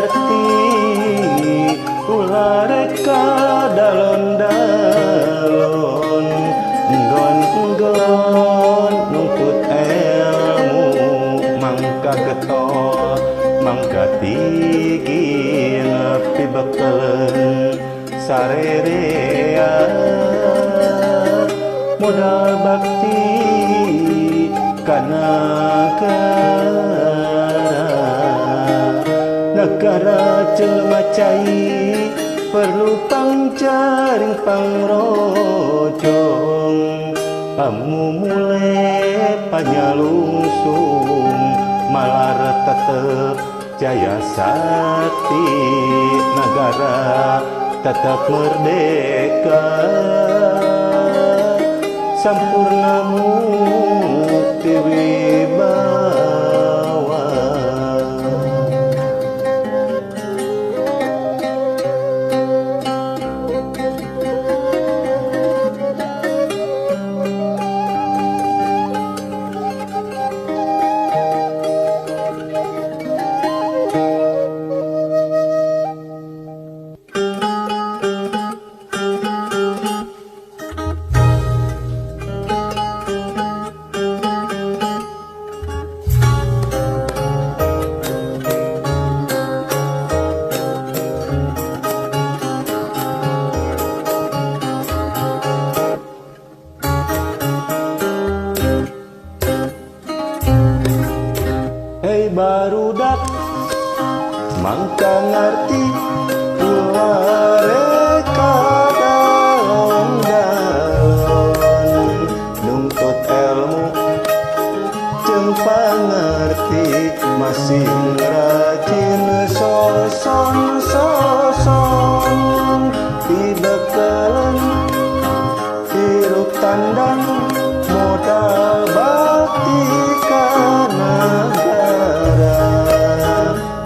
ngarti ulah reka dalon-dalon nggon-nggon nuntut ilmu mangka getol mangka tinggi nepi bekelen sarerea modal bakti kana negara jelema cai perlu pangjaring pangrojong pamumule panyalungsung malar tetep jaya sakti negara tetap merdeka sampurna mukti wibawa. Hei barudak mangka ngarti ulah reka dalon-dalon nuntut ilmu jeung pangarti masih rajin soson di bekelen hirup tandang modal bakti kana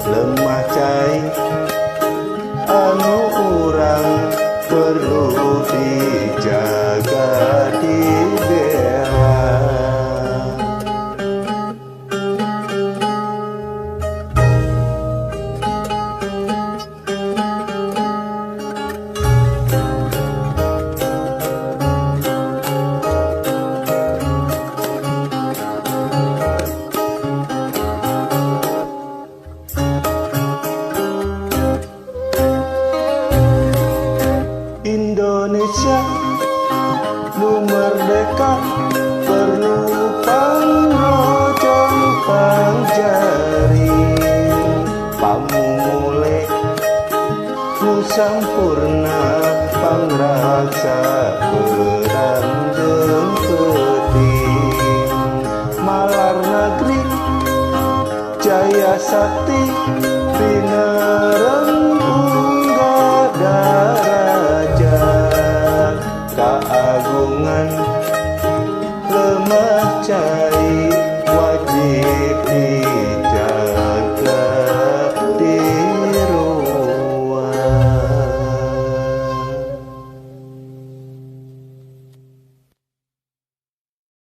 lemah cai anu urang perlu dijaga dibela. Indonesia nu merdeka perlu pangrojong pangjaring pamumule nu sampurna pangraksa perang jeung penting malar negeri jaya sakti